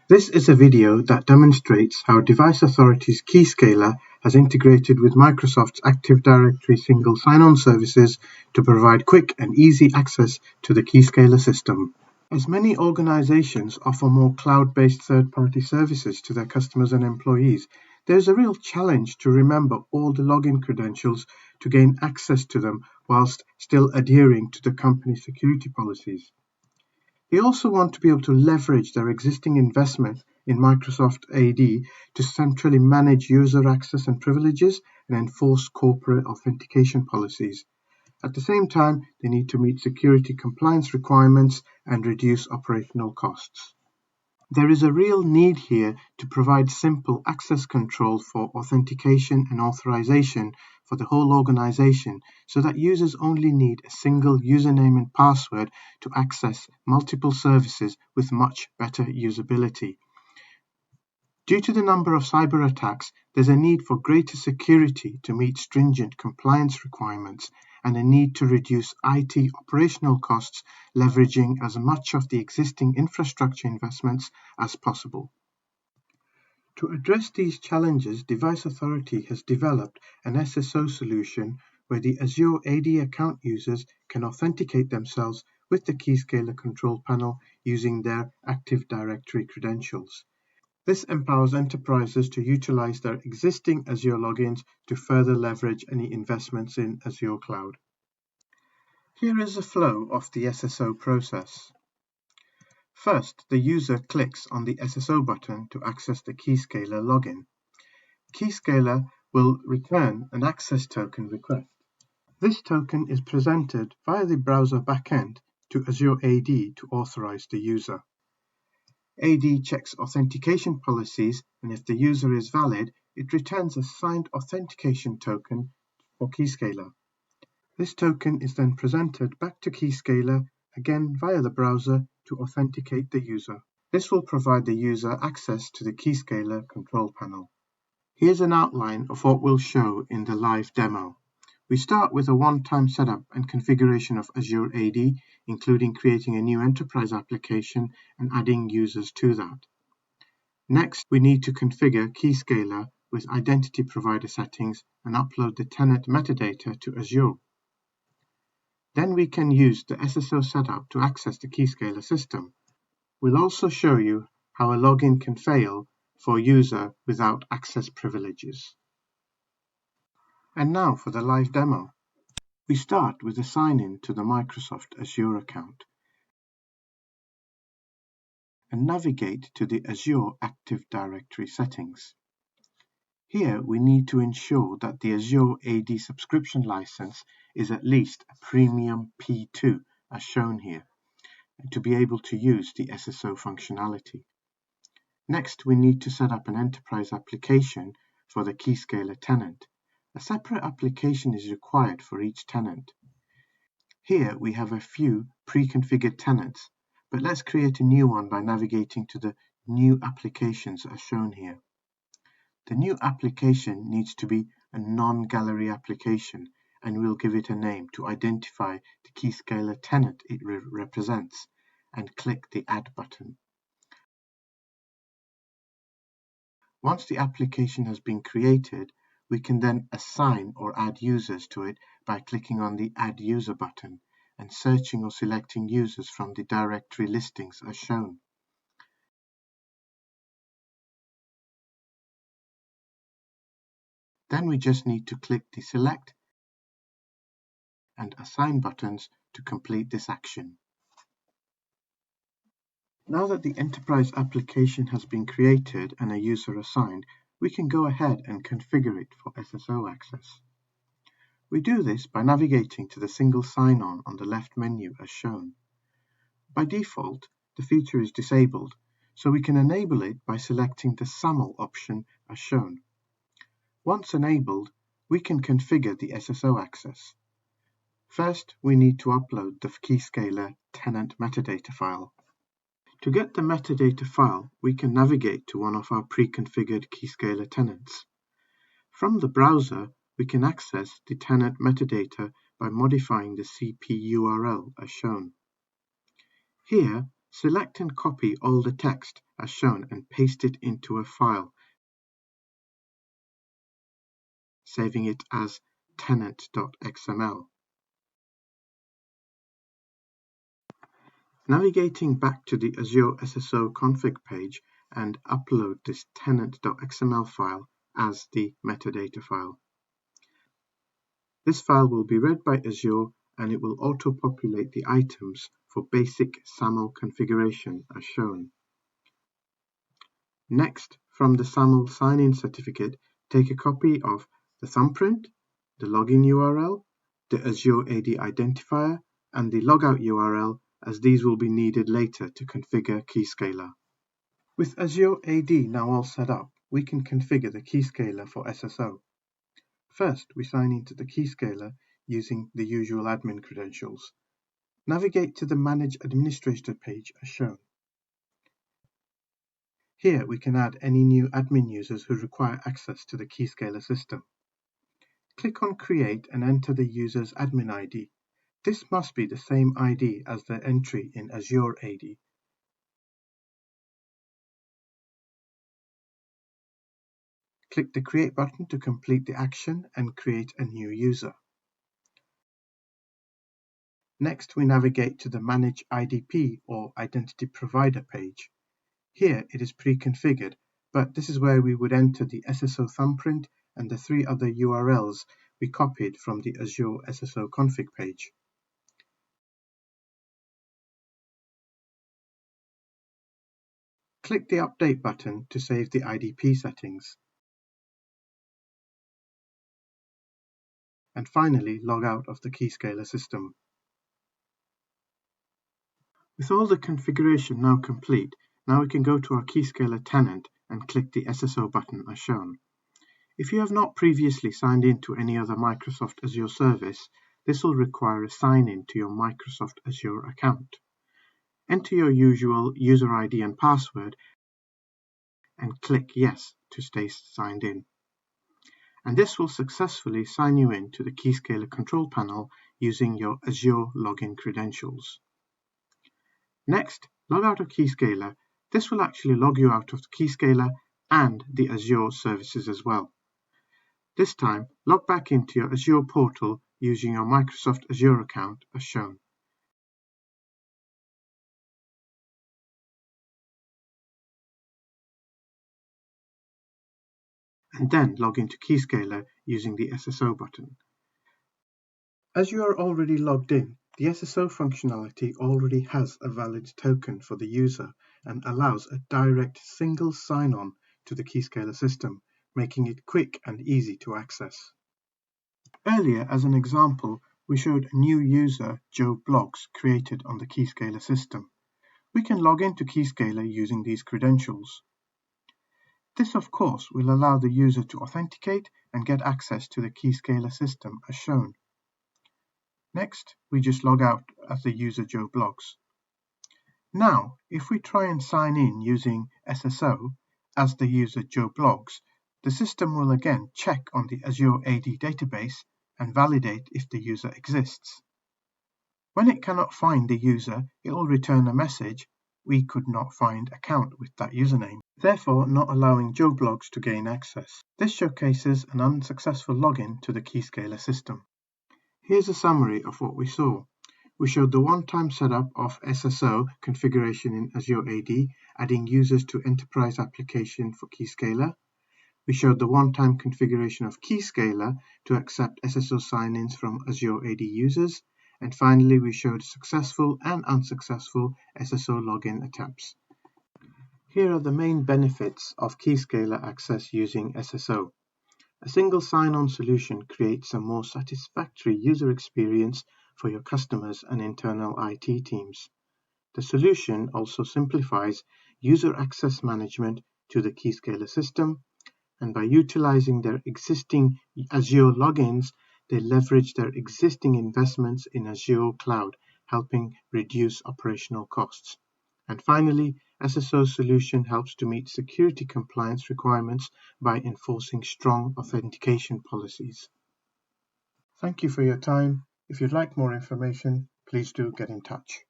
This is a video that demonstrates how Device Authority's KeyScaler has integrated with Microsoft's Active Directory single sign-on services to provide quick and easy access to the KeyScaler system. As many organizations offer more cloud-based third-party services to their customers and employees, there is a real challenge to remember all the login credentials to gain access to them whilst still adhering to the company's security policies. They also want to be able to leverage their existing investment in Microsoft AD to centrally manage user access and privileges and enforce corporate authentication policies. At the same time, they need to meet security compliance requirements and reduce operational costs. There is a real need here to provide simple access control for authentication and authorization for the whole organization so that users only need a single username and password to access multiple services with much better usability. Due to the number of cyber attacks, there's a need for greater security to meet stringent compliance requirements and a need to reduce IT operational costs, leveraging as much of the existing infrastructure investments as possible. To address these challenges, Device Authority has developed an SSO solution where the Azure AD account users can authenticate themselves with the KeyScaler control panel using their Active Directory credentials. This empowers enterprises to utilize their existing Azure logins to further leverage any investments in Azure Cloud. Here is a flow of the SSO process. First, the user clicks on the SSO button to access the KeyScaler login. KeyScaler will return an access token request. This token is presented via the browser backend to Azure AD to authorize the user. AD checks authentication policies, and if the user is valid, it returns a signed authentication token for KeyScaler. This token is then presented back to KeyScaler, again via the browser, to authenticate the user. This will provide the user access to the KeyScaler control panel. Here's an outline of what we'll show in the live demo. We start with a one-time setup and configuration of Azure AD, including creating a new enterprise application and adding users to that. Next, we need to configure KeyScaler with identity provider settings and upload the tenant metadata to Azure. Then we can use the SSO setup to access the KeyScaler system. We'll also show you how a login can fail for a user without access privileges. And now for the live demo. We start with a sign-in to the Microsoft Azure account and navigate to the Azure Active Directory settings. Here we need to ensure that the Azure AD subscription license is at least a Premium P2 as shown here, to be able to use the SSO functionality. Next, we need to set up an enterprise application for the KeyScaler tenant. A separate application is required for each tenant. Here we have a few pre-configured tenants, but let's create a new one by navigating to the New Applications as shown here. The new application needs to be a non-gallery application, and we'll give it a name to identify the KeyScaler tenant it represents, and click the Add button. Once the application has been created, we can then assign or add users to it by clicking on the Add User button and searching or selecting users from the directory listings as shown. Then we just need to click the Select and Assign buttons to complete this action. Now that the enterprise application has been created and a user assigned, we can go ahead and configure it for SSO access. We do this by navigating to the single sign-on on the left menu as shown. By default, the feature is disabled, so we can enable it by selecting the SAML option as shown. Once enabled, we can configure the SSO access. First, we need to upload the KeyScaler tenant metadata file. To get the metadata file, we can navigate to one of our pre-configured KeyScaler tenants. From the browser, we can access the tenant metadata by modifying the CP URL as shown. Here, select and copy all the text as shown and paste it into a file, saving it as tenant.xml. Navigating back to the Azure SSO config page and upload this tenant.xml file as the metadata file. This file will be read by Azure and it will auto-populate the items for basic SAML configuration as shown. Next, from the SAML sign-in certificate, take a copy of the thumbprint, the login URL, the Azure AD identifier, and the logout URL, as these will be needed later to configure KeyScaler. With Azure AD now all set up, we can configure the KeyScaler for SSO. First, we sign into the KeyScaler using the usual admin credentials. Navigate to the Manage Administrator page as shown. Here we can add any new admin users who require access to the KeyScaler system. Click on Create and enter the user's admin ID. This must be the same ID as the entry in Azure AD. Click the Create button to complete the action and create a new user. Next, we navigate to the Manage IDP or Identity Provider page. Here it is pre-configured, but this is where we would enter the SSO thumbprint and the 3 other URLs we copied from the Azure SSO config page. Click the Update button to save the IDP settings. And finally, log out of the KeyScaler system. With all the configuration now complete, now we can go to our KeyScaler tenant and click the SSO button as shown. If you have not previously signed in to any other Microsoft Azure service, this will require a sign-in to your Microsoft Azure account. Enter your usual user ID and password and click Yes to stay signed in. And this will successfully sign you in to the KeyScaler control panel using your Azure login credentials. Next, log out of KeyScaler. This will actually log you out of the KeyScaler and the Azure services as well. This time, log back into your Azure portal using your Microsoft Azure account as shown. And then log into KeyScaler using the SSO button. As you are already logged in, the SSO functionality already has a valid token for the user and allows a direct single sign-on to the KeyScaler system, making it quick and easy to access. Earlier, as an example, we showed a new user, Joe Bloggs, created on the KeyScaler system. We can log into KeyScaler using these credentials. This, of course, will allow the user to authenticate and get access to the KeyScaler system as shown. Next, we just log out as the user Joe Bloggs. Now, if we try and sign in using SSO as the user Joe Bloggs, the system will again check on the Azure AD database and validate if the user exists. When it cannot find the user, it will return a message, "We could not find account with that username," therefore not allowing Joe Bloggs to gain access. This showcases an unsuccessful login to the KeyScaler system. Here's a summary of what we saw. We showed the one-time setup of SSO configuration in Azure AD, adding users to enterprise application for KeyScaler. We showed the one-time configuration of KeyScaler to accept SSO sign-ins from Azure AD users. And finally, we showed successful and unsuccessful SSO login attempts. Here are the main benefits of KeyScaler access using SSO. A single sign-on solution creates a more satisfactory user experience for your customers and internal IT teams. The solution also simplifies user access management to the KeyScaler system, and by utilizing their existing Azure logins, they leverage their existing investments in Azure Cloud, helping reduce operational costs. And finally, SSO solution helps to meet security compliance requirements by enforcing strong authentication policies. Thank you for your time. If you'd like more information, please do get in touch.